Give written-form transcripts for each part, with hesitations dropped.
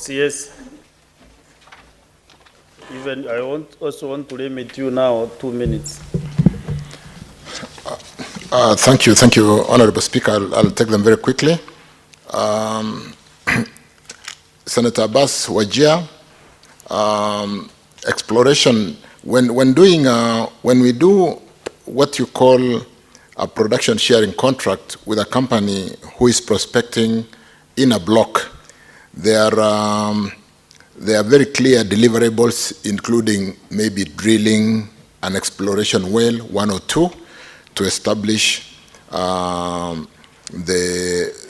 Yes. Even I also want to limit you now 2 minutes. Thank you, Honorable Speaker. I'll take them very quickly. Senator Abbas Wajir, exploration. When we do what you call a production sharing contract with a company who is prospecting in a block, there are very clear deliverables, including maybe drilling an exploration well, 1 or 2, to establish the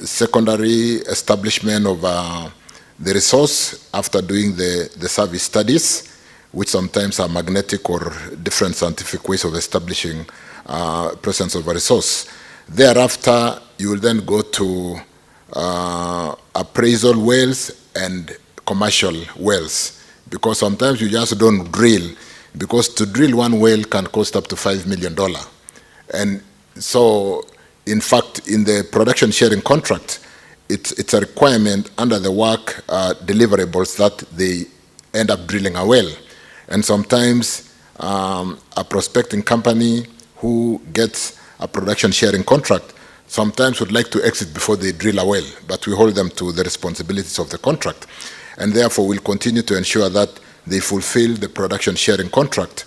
secondary establishment of the resource after doing the service studies, which sometimes are magnetic or different scientific ways of establishing presence of a resource. Thereafter, you will then go to appraisal wells and commercial wells, because sometimes you just don't drill, because to drill one well can cost up to $5 million. And so, in fact, in the production sharing contract, it's a requirement under the work deliverables that they end up drilling a well. And sometimes a prospecting company who gets a production sharing contract sometimes would like to exit before they drill a well, but we hold them to the responsibilities of the contract. And therefore, we'll continue to ensure that they fulfill the production sharing contract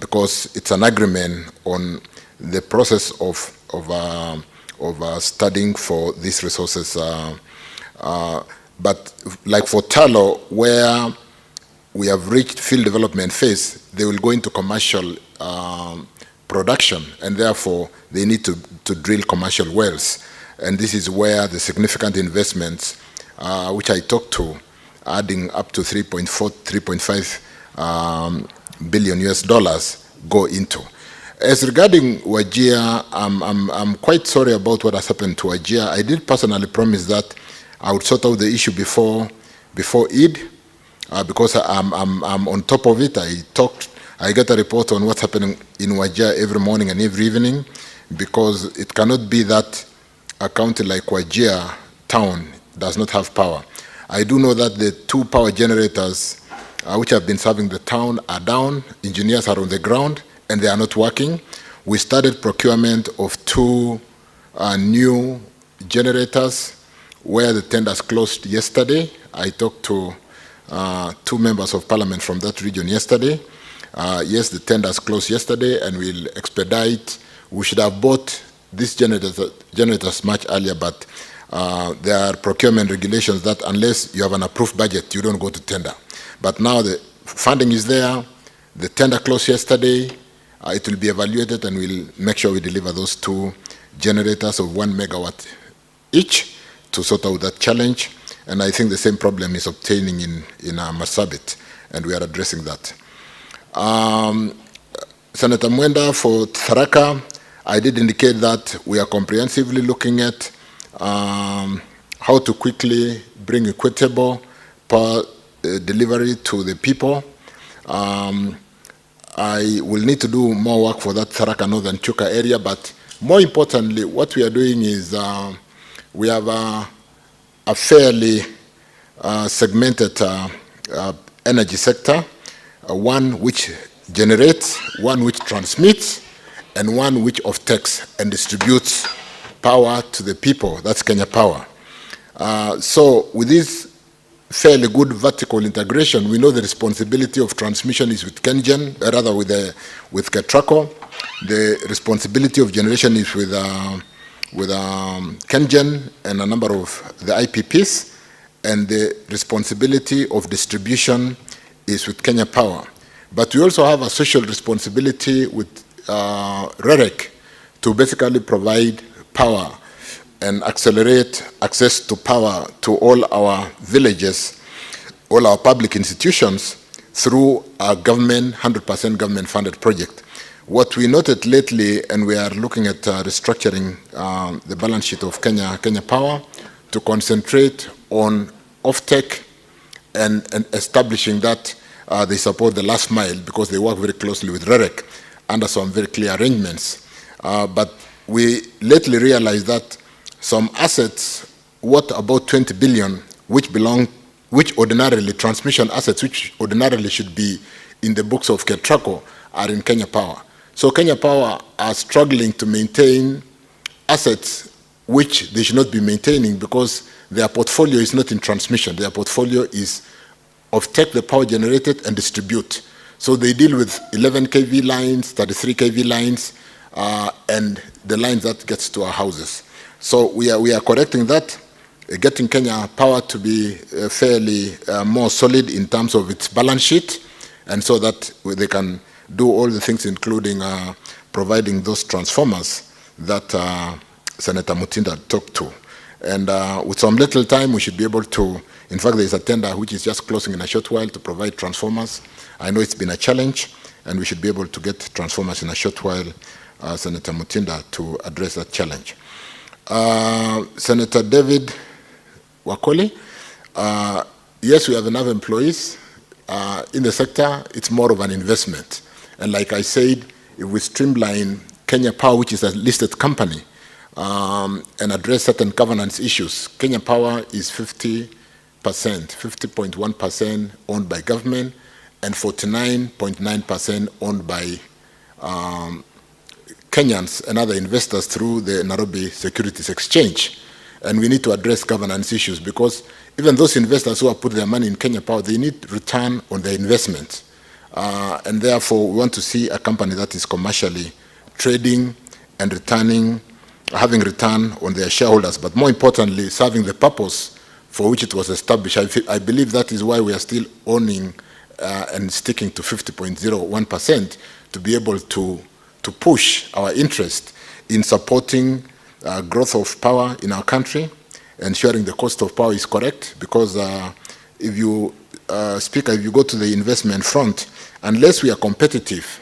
because it's an agreement on the process of studying for these resources. But like for Talo, where we have reached field development phase, they will go into commercial production, and therefore they need to drill commercial wells. And this is where the significant investments, which I talked to, adding up to 3.5 billion US dollars, go into. As regarding Wajir, I'm quite sorry about what has happened to Wajir. I did personally promise that I would sort out the issue before Eid, because I'm on top of it. I get a report on what's happening in Wajir every morning and every evening, because it cannot be that a county like Wajir town does not have power. I do know that the 2 power generators which have been serving the town are down. Engineers are on the ground and they are not working. We started procurement of 2 new generators where the tenders closed yesterday. I talked to 2 members of parliament from that region yesterday. Yes, the tenders closed yesterday, and we'll expedite. We should have bought these generators much earlier, but there are procurement regulations that unless you have an approved budget, you don't go to tender. But now the funding is there. The tender closed yesterday. It will be evaluated, and we'll make sure we deliver those 2 generators of 1 megawatt each to sort out that challenge. And I think the same problem is obtaining in Marsabit, and we are addressing that. Senator Mwenda, for Tharaka, I did indicate that we are comprehensively looking at how to quickly bring equitable power delivery to the people. I will need to do more work for that Tharaka Northern Chuka area, but more importantly, what we are doing is we have a fairly segmented energy sector, one which generates, one which transmits, and one which offtakes and distributes power to the people. That's Kenya Power. So with this fairly good vertical integration, we know the responsibility of transmission is with KenGen, rather with Ketraco. The responsibility of generation is with KenGen and a number of the IPPs, and the responsibility of distribution is with Kenya Power. But we also have a social responsibility with REREC to basically provide power and accelerate access to power to all our villages, all our public institutions, through a government, 100% government-funded project. What we noted lately, and we are looking at restructuring the balance sheet of Kenya Power to concentrate on offtake and establishing that they support the last mile, because they work very closely with REREC under some very clear arrangements. But we lately realized that some assets worth about 20 billion which ordinarily, transmission assets which ordinarily should be in the books of KETRACO are in Kenya Power. So Kenya Power are struggling to maintain assets which they should not be maintaining because their portfolio is not in transmission. Their portfolio is of take the power generated and distribute. So they deal with 11 kV lines, 33 kV lines, and the lines that gets to our houses. So we are correcting that, getting Kenya Power to be fairly more solid in terms of its balance sheet, and so that they can do all the things, including providing those transformers that Senator Mutinda talked to. And with some little time, we should be able to, in fact, there is a tender which is just closing in a short while to provide transformers. I know it's been a challenge, and we should be able to get transformers in a short while, Senator Mutinda, to address that challenge. Senator David Wakoli, yes, we have enough employees. In the sector, it's more of an investment. And like I said, if we streamline Kenya Power, which is a listed company, and address certain governance issues, Kenya Power is 50.1% owned by government, and 49.9% owned by Kenyans and other investors through the Nairobi Securities Exchange. And we need to address governance issues because even those investors who have put their money in Kenya Power, they need return on their investment. And therefore, we want to see a company that is commercially trading and having return on their shareholders, but more importantly, serving the purpose for which it was established. I believe that is why we are still owning and sticking to 50.01% to be able to push our interest in supporting growth of power in our country, ensuring the cost of power is correct, because if you, Speaker, if you go to the investment front, unless we are competitive,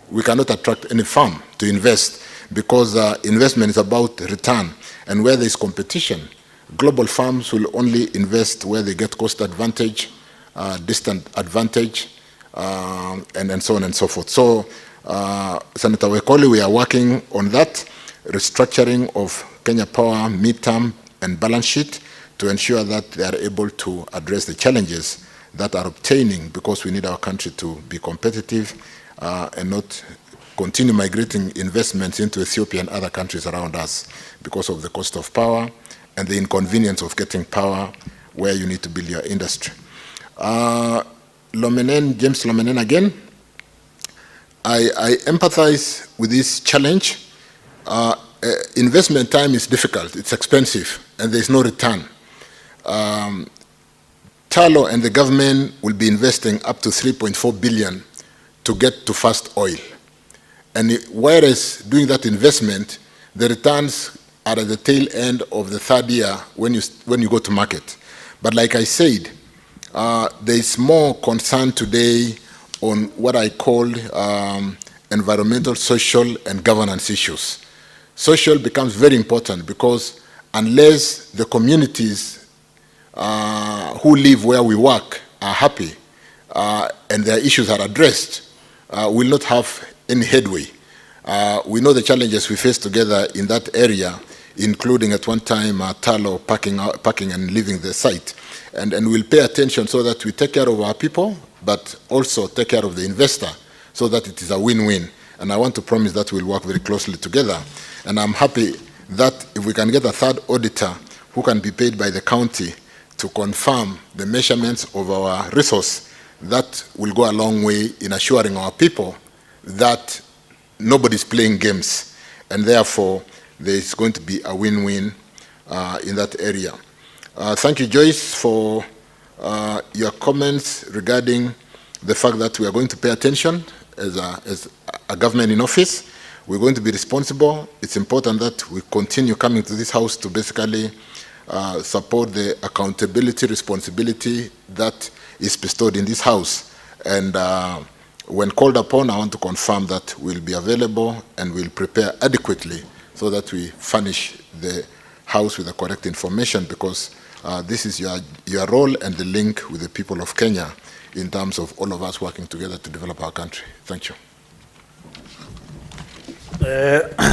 we cannot attract any firm to invest, because investment is about return. And where there is competition, global firms will only invest where they get cost advantage, distant advantage, and so on and so forth. So, Senator Wekoli, we are working on that, restructuring of Kenya Power midterm and balance sheet to ensure that they are able to address the challenges that are obtaining, because we need our country to be competitive and not continue migrating investments into Ethiopia and other countries around us because of the cost of power and the inconvenience of getting power where you need to build your industry. James Lomenen again. I empathize with this challenge. Investment time is difficult, it's expensive, and there's no return. Talo and the government will be investing up to 3.4 billion to get to first oil. And whereas doing that investment, the returns are at the tail end of the third year when you go to market. But like I said, there is more concern today on what I call environmental, social, and governance issues. Social becomes very important because unless the communities who live where we work are happy and their issues are addressed, we'll not have any headway. We know the challenges we face together in that area, including at one time Talo packing and leaving the site. And we'll pay attention so that we take care of our people, but also take care of the investor so that it is a win-win. And I want to promise that we'll work very closely together. And I'm happy that if we can get a third auditor who can be paid by the county to confirm the measurements of our resource, that will go a long way in assuring our people that nobody's playing games. And therefore, there's going to be a win-win in that area. Thank you, Joyce, for your comments regarding the fact that we are going to pay attention as a government in office. We're going to be responsible. It's important that we continue coming to this house to basically support the accountability, responsibility that is bestowed in this house. And when called upon, I want to confirm that we'll be available and we'll prepare adequately so that we furnish the house with the correct information, because this is your role and the link with the people of Kenya in terms of all of us working together to develop our country. Thank you.